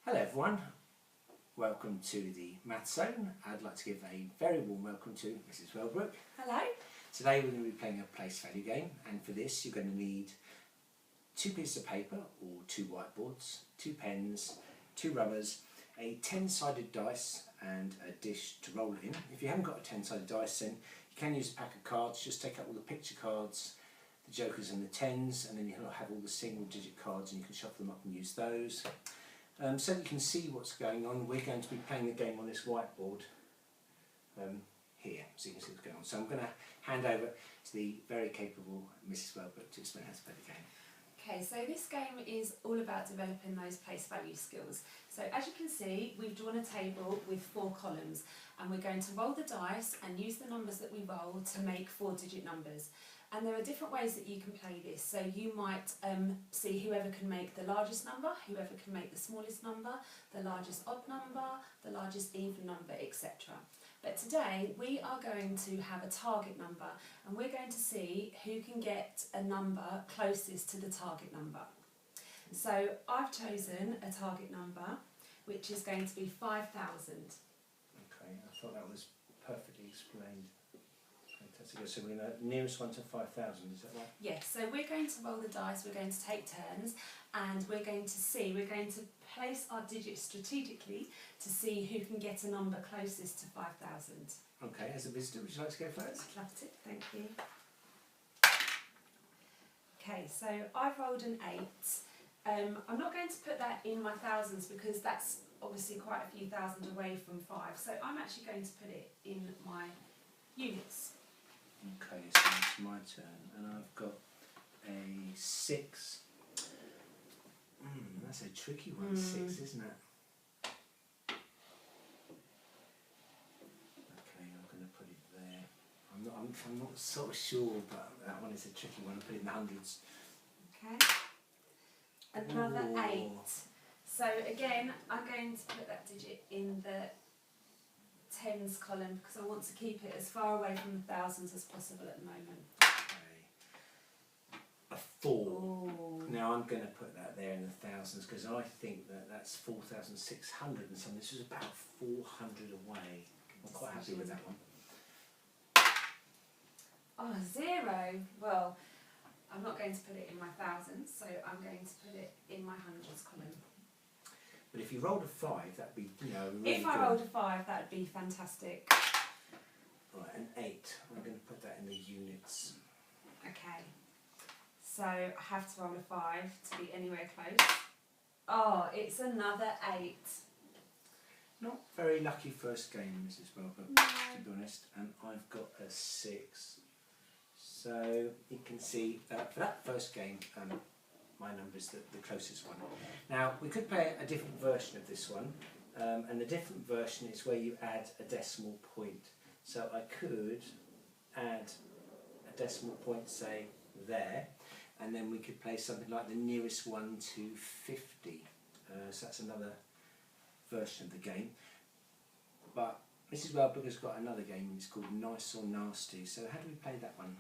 Hello everyone, welcome to the Math Zone. I'd like to give a very warm welcome to Mrs Wellbrook. Hello. Today we're going to be playing a place value game, and for this you're going to need 2 pieces of paper or 2 whiteboards, 2 pens, 2 rubbers, a 10-sided dice and a dish to roll it in. If you haven't got a 10-sided dice, then you can use a pack of cards. Just take out all the picture cards, the jokers and the tens, and then you'll have all the single digit cards and you can shuffle them up and use those. So that you can see what's going on, we're going to be playing the game on this whiteboard here, so you can see what's going on. So I'm going to hand over to the very capable Mrs Wellbrook to explain how to play the game. Okay, so this game is all about developing those place value skills. So as you can see, we've drawn a table with 4 columns, and we're going to roll the dice and use the numbers that we roll to make 4-digit numbers. And there are different ways that you can play this. So you might see whoever can make the largest number, whoever can make the smallest number, the largest odd number, the largest even number, etc. But today we are going to have a target number, and we're going to see who can get a number closest to the target number. So I've chosen a target number which is going to be 5,000. Okay, I thought that was perfectly explained. Fantastic. So we're going to nearest one to 5,000, is that right? Yes, so we're going to roll the dice, we're going to take turns, and we're going to place our digits strategically to see who can get a number closest to 5,000. Okay, as a visitor, would you like to go first? I'd love to, thank you. Okay, so I've rolled an 8. I'm not going to put that in my thousands because that's obviously quite a few thousand away from 5, so I'm actually going to put it in my units. Okay, so it's my turn, and I've got a 6. That's a tricky one, 6, isn't it? Okay, I'm going to put it there. I'm not sort of sure, but that one is a tricky one. I put it in the hundreds. Okay. Another 8. So again, I'm going to put that digit in the tens column because I want to keep it as far away from the thousands as possible at the moment. Okay. A 4. Ooh. Now I'm going to put that there in the thousands because I think that that's 4,600 and something. This is about 400 away. I'm quite happy with that one. Oh, 0. Well, I'm not going to put it in my thousands, so I'm going to put it in my hundreds column. But if you rolled a 5, that'd be, really if I good. rolled a 5, that would be fantastic. Right, an 8. I'm going to put that in the units. Okay. So I have to roll a 5 to be anywhere close. Oh, it's another 8. Not very lucky first game, Mrs Wellbrook, No. to be honest. And I've got a 6. So you can see for that first game, my number is the closest one. Now, we could play a different version of this one, and the different version is where you add a decimal point. So I could add a decimal point, say, there, and then we could play something like the nearest one to 50. So that's another version of the game. But Mrs Wellbrook has got another game, it's called Nice or Nasty. So how do we play that one?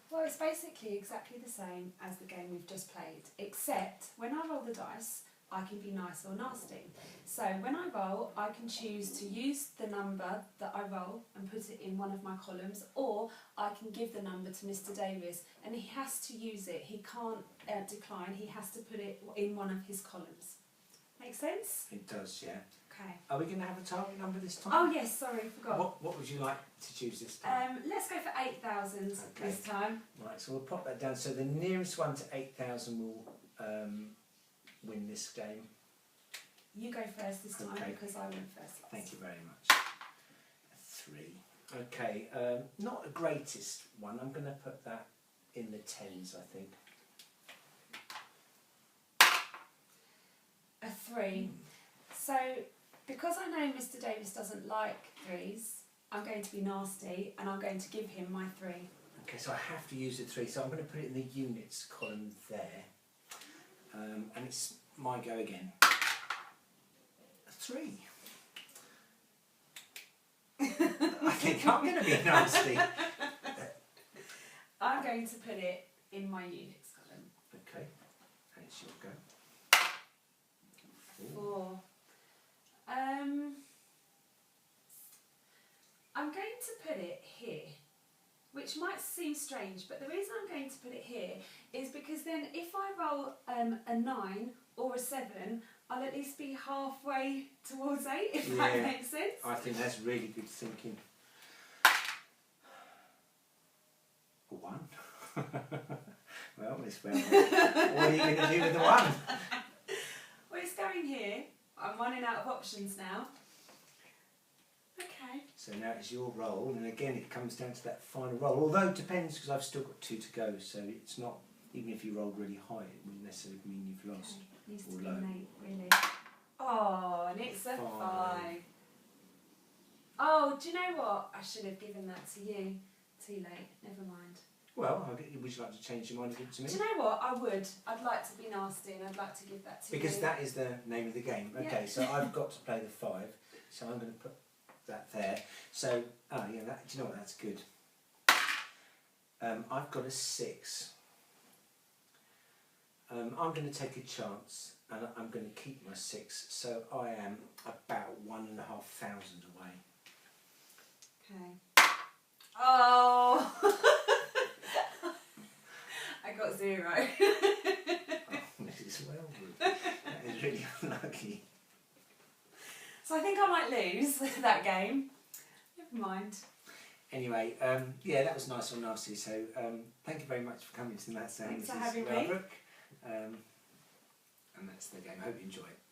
Well, it's basically exactly the same as the game we've just played, except when I roll the dice, I can be nice or nasty. So when I roll, I can choose to use the number that I roll and put it in one of my columns, or I can give the number to Mr Davis and he has to use it. He can't decline, he has to put it in one of his columns. Make sense? It does, yeah. Okay. Are we going to have a target number this time? Oh yes, sorry, forgot. What would you like to choose this time? Let's go for 8,000 this time. Right, so we'll pop that down. So the nearest one to 8,000 will win this game. You go first this time Okay. because I went first last. Thank you very much. 3. Okay, not the greatest one. I'm going to put that in the tens, I think. A 3. So, because I know Mr Davis doesn't like 3s, I'm going to be nasty and I'm going to give him my 3. Okay, so I have to use the 3, so I'm going to put it in the units column there. And it's my go again. A 3. I think I'm going to be nasty. I'm going to put it in my units column. Okay, and it's your go. 4. I'm going to put it here, which might seem strange, but the reason I'm going to put it here is because then if I roll a 9 or a 7, I'll at least be halfway towards 8, if that makes sense. I think that's really good thinking. 1. Well, Miss Well, what are you going to do with the 1? Well, it's going here. I'm running out of options now. Okay. So now it's your roll, and again it comes down to that final roll. Although it depends, because I've still got 2 to go, so it's not, even if you rolled really high, it wouldn't necessarily mean you've lost. Okay. Needs to Or be low. an 8, really. Oh, and it's a 5. 5. Oh, do you know what? I should have given that to you. Too late. Never mind. Well, would you like to change your mind and give it to me? Do you know what? I would. I'd like to be nasty and I'd like to give that to you. Because that is the name of the game. Okay, so I've got to play the 5, so I'm going to put that there. So, oh yeah, that, do you know what? That's good. I've got a 6. I'm going to take a chance, and I'm going to keep my 6. So I am about 1,500 away. Okay. Oh! I got 0. Oh, Mrs. Wellwood, that is really unlucky. So I think I might lose that game. Never mind. Anyway, yeah, that was nice or nasty. So thank you very much for coming to the Maths Sound. Thanks for having me. And that's the game. I hope you enjoy it.